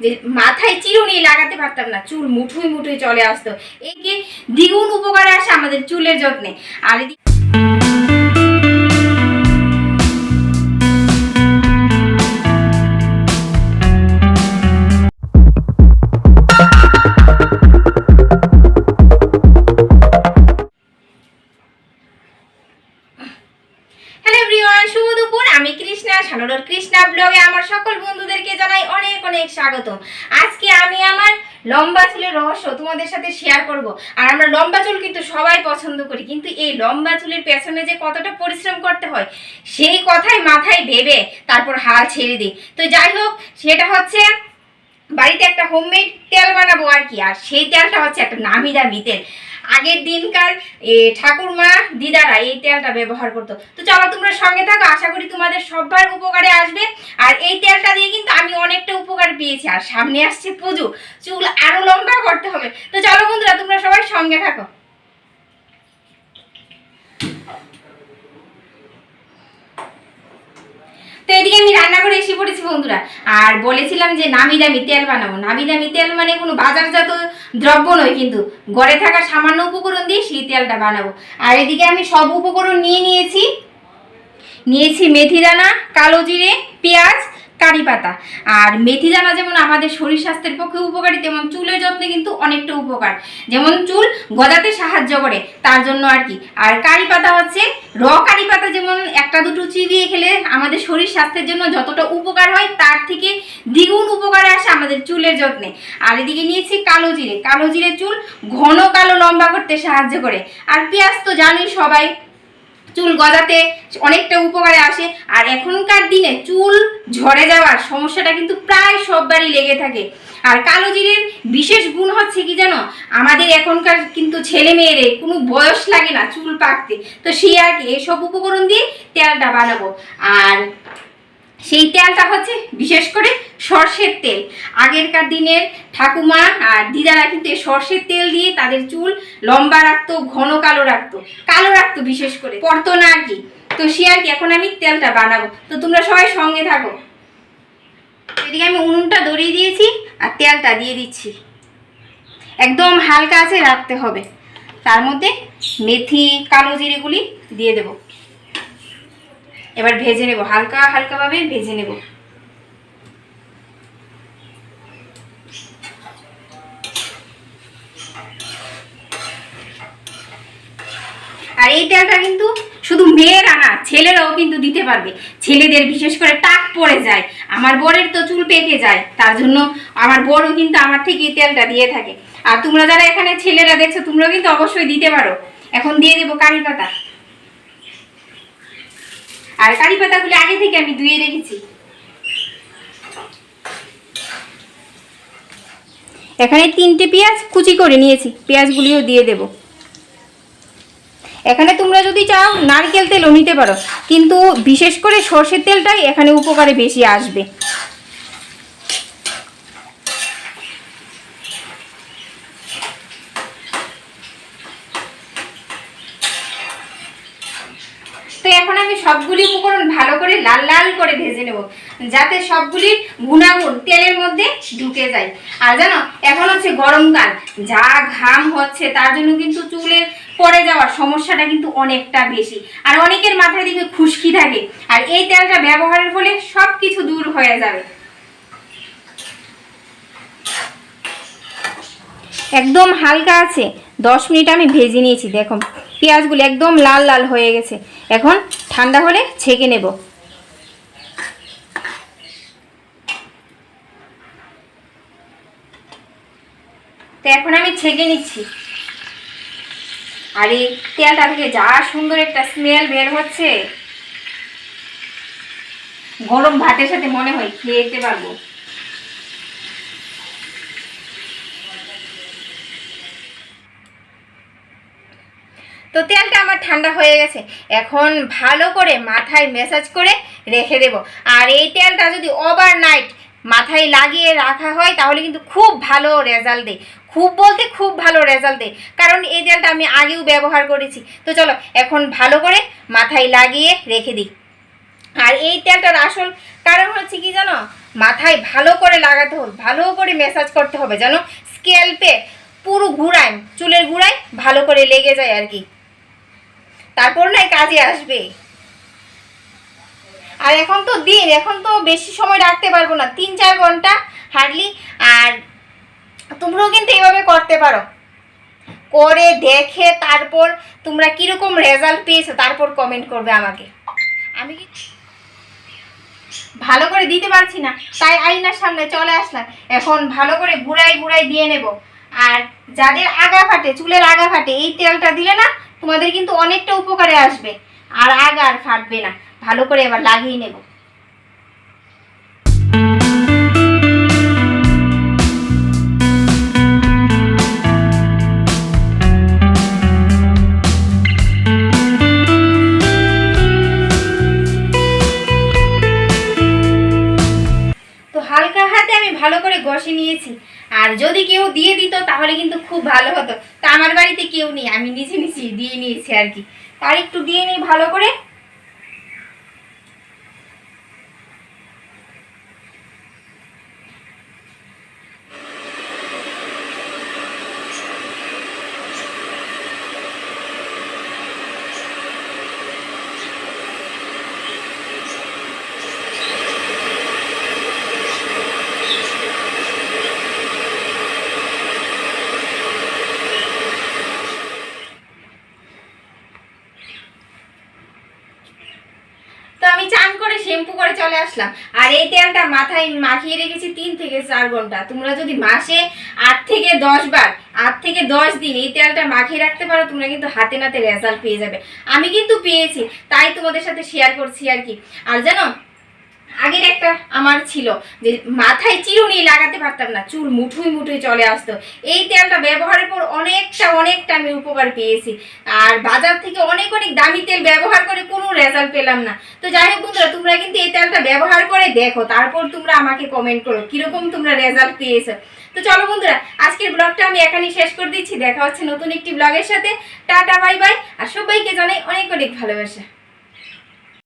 যে মাথায় চিরুনি লাগাতে পারতাম না, চুল মুঠুই মুঠুই চলে আসতো। একে দ্বিগুণ উপকারে আসে আমাদের চুলের যত্নে। আর কৃষ্ণা ব্লগে আমার সকল বন্ধুদেরকে জানাই অনেক অনেক স্বাগতম। আজকে আমি আমার লম্বা চুলের রহস্য তোমাদের সাথে শেয়ার করব। আর আমরা লম্বা চুল কিন্তু সবাই পছন্দ করি, কিন্তু এই লম্বা চুলের পেছনে যে কতটা পরিশ্রম করতে হয় সেই কথাই মাথায় ভেবে তারপর হাল ছেড়ে দিই। তো যাই হোক, সেটা হচ্ছে বাড়িতে একটা হোমমেড তেল বানাবো আর কি। আর সেই তেলটা হচ্ছে একটা নামি দামি তেল। আগের দিনকার ঠাকুরমা দিদারা এই তেলটা ব্যবহার করতো। তো চলো তোমরা সঙ্গে থাকো, আশা করি তোমাদের সবার উপকারে আসবে। আর এই তেলটা দিয়ে কিন্তু আমি অনেকটা উপকার পেয়েছি। আর সামনে আসছে পুজো, চুল আরো লম্বা করতে হবে। তো চলো বন্ধুরা, তোমরা সবাই সঙ্গে থাকো। তো এদিকে আমি রান্না করে এসে পড়েছি বন্ধুরা। আর বলেছিলাম যে নামি দামি তেল বানাবো। নামি দামি তেল মানে কোনো বাজারজাত দ্রব্য নয়, কিন্তু ঘরে থাকা সামান্য উপকরণ দিয়ে সেই তেলটা বানাবো। আর এদিকে আমি সব উপকরণ নিয়েছি মেথি দানা, কালো জিরে, পেঁয়াজ, কারি পাতা। আর মেথি দানা যেমন আমাদের শরীর স্বাস্থ্যের পক্ষে উপকারী, তেমন চুলের যত্নে কিন্তু অনেকটা উপকার। যেমন চুল গজাতে সাহায্য করে তার জন্য আর কি। আর কারি পাতা হচ্ছে কারি পাতা, যেমন একটা দুটো চিবিয়ে খেলে আমাদের শরীর স্বাস্থ্যের জন্য যতটা উপকার হয় তার থেকে দ্বিগুণ উপকার আসে আমাদের চুলের যত্নে। আর এদিকে নিয়েছি কালো জিরে চুল ঘন কালো লম্বা করতে সাহায্য করে। আর পেঁয়াজ তো জানোই সবাই, চুল গজাতে অনেকটা উপকারে আসে। আর এখনকার দিনে চুল ঝরে যাওয়ার সমস্যাটা কিন্তু প্রায় সববারই লেগে থাকে। আর কালো জিরের বিশেষ গুণ হচ্ছে কি জানো, আমাদের এখনকার কিন্তু ছেলে মেয়েরে কোনো বয়স লাগে না চুল পাকতে। তো সেই আর কি এসব উপকরণ দিয়ে তেলটা বানাবো। আর সেই তেলটা হচ্ছে বিশেষ করে সর্ষের তেল। আগেরকার দিনের ঠাকুমা আর দিদারা কিন্তু এই সর্ষের তেল দিয়ে তাদের চুল লম্বা রাখতো, ঘন কালো রাখতো বিশেষ করে, পড়তো না আর কি। তো সে আর কি এখন আমি তেলটা বানাবো। তো তোমরা সবাই সঙ্গে থাকো। এদিকে আমি উনুনটা ধরিয়ে দিয়েছি আর তেলটা দিয়ে দিচ্ছি। একদম হালকা আছে রাখতে হবে। তার মধ্যে মেথি, কালো জিরেগুলি দিয়ে দেবো। এবার ভেজে নেব, হালকা ভাবে ভেজে নেব। আর এই তেলটা কিন্তু শুধু মেয়েরা না, ছেলেরাও কিন্তু দিতে পারবে। ছেলেদের বিশেষ করে টাক পড়ে যায়, আমার বরের তো চুল পেকে যায়, তার জন্য আমার বরও কিন্তু আমার থেকে এই তেলটা দিয়ে থাকে। আর তোমরা যারা এখানে ছেলেরা দেখছো, তোমরাও কিন্তু অবশ্যই দিতে পারো। এখন দিয়ে দেবো কারি পাতা। আর কারি পাতাগুলি আগে থেকে আমি ধুয়ে রেখেছি। এখানে 3টে পেঁয়াজ কুচি করে নিয়েছি, পেঁয়াজগুলিও দিয়ে দেব। এখানে তোমরা যদি চাও নারকেল তেলও নিতে পারো, কিন্তু বিশেষ করে সর্ষের তেলটাই এখানে উপকারে বেশি আসবে। তো এখন আমি সবগুলি উপকরণ ভালো করে লাল করে ভেজে নেব, যাতে সবগুলির গুণাগুণ তেলের মধ্যে ঢুকে যায়। আর জানো, এখন হচ্ছে গরমকাল, যা ঘাম হচ্ছে তার জন্য কিন্তু চুলের পড়ে যাওয়ার সমস্যাটা কিন্তু অনেকটা বেশি। আর অনেকের মাথায় দিকে খুশকি থাকে, আর এই তেলটা ব্যবহারের ফলে সবকিছু দূর হয়ে যাবে। একদম হালকা আছে 10 মিনিট আমি ভেজে নিয়েছি। দেখো পেঁয়াজগুলো একদম লাল হয়ে গেছে। এখন ঠান্ডা হলে ছেঁকে নেব। তো এখন আমি ছেঁকে নিচ্ছি। আর এই তেলটা থেকে যা সুন্দর একটা স্মেল বের হচ্ছে, গরম ভাতের সাথে মনে হয় খেয়ে যেতে পারবো। তো তেলটা আমার ঠান্ডা হয়ে গেছে, এখন ভালো করে মাথায় ম্যাসাজ করে রেখে দেব। আর এই তেলটা যদি ওভারনাইট মাথায় লাগিয়ে রাখা হয় তাহলে কিন্তু খুব ভালো রেজাল্ট দেয়। খুব ভালো রেজাল্ট দেয়, কারণ এই তেলটা আমি আগেও ব্যবহার করেছি। তো চলো এখন ভালো করে মাথায় লাগিয়ে রেখে দিই। আর এই তেলটার আসল কারণ হচ্ছে কি জানো, মাথায় ভালো করে লাগাতে হবে, ভালো করে ম্যাসাজ করতে হবে যেন স্ক্যাল্পে পুরো ঘুরায়, চুলের ঘুরায় ভালো করে লেগে যায় আর কি, তারপর না কাজে আসবে। আর এখন তো দিন, এখন তো বেশি সময় রাখতে পারবো না, 3-4 ঘন্টা হার্ডলি। আর তোমরাও কিন্তু এইভাবে করতে পারো, করে দেখে তারপর তোমরা কীরকম রেজাল্ট পেয়েছো তারপর কমেন্ট করবে আমাকে। আমি ভালো করে দিতে পারছি না তাই আয়নার সামনে চলে আসলাম, এখন ভালো করে ঘুরাই ঘুরাই দিয়ে নেব। আর যাদের আগা ফাটে, চুলের আগা ফাটে, এই তেলটা দিলে না তোমাদের কিন্তু অনেকটা উপকারে আসবে, আর আগা আর ফাটবে না। ভালো করে এবার লাগিয়ে নেব। হালকা হাতে আমি ভালো করে ঘষে নিয়েছি, আর যদি কেউ দিয়ে দিত তাহলে কিন্তু খুব ভালো হতো। তা আমার বাড়িতে কেউ নেই, আমি নিজে নিজে দিয়ে নিয়েছি আর কি। আর একটু দিয়ে নিই ভালো করে। তো আমি চান করে শ্যাম্পু করে চলে আসলাম, আর এই তেলটা মাথায় মাখিয়ে রেখেছি 3 থেকে 4 ঘন্টা। তোমরা যদি মাসে 8 থেকে 10 বার, 8 থেকে 10 দিন এই তেলটা মাখিয়ে রাখতে পারো, তোমরা কিন্তু হাতে নাতে রেজাল্ট পেয়ে যাবে। আমি কিন্তু পেয়েছি, তাই তোমাদের সাথে শেয়ার করছি আর কি। আর জানো, আগের একটা আমার ছিল যে মাথায় চিরুনি লাগাতে পারতাম না, চুল মুঠুই মুঠুই চলে আসতো। এই তেলটা ব্যবহারের পর অনেকটা আমি উপকার পেয়েছি। আর বাজার থেকে অনেক দামি তেল ব্যবহার করে কোনো রেজাল্ট পেলাম না। তো যাই হোক বন্ধুরা, তোমরা কিন্তু এই তেলটা ব্যবহার করে দেখো, তারপর তোমরা আমাকে কমেন্ট করো কিরকম তোমরা রেজাল্ট পেয়েছো। তো চলো বন্ধুরা, আজকের ব্লগটা আমি এখানেই শেষ করে দিচ্ছি। দেখা হচ্ছে নতুন একটি ব্লগের সাথে। Tata, bye bye. আর সবাইকে জানাই অনেক ভালোবাসা।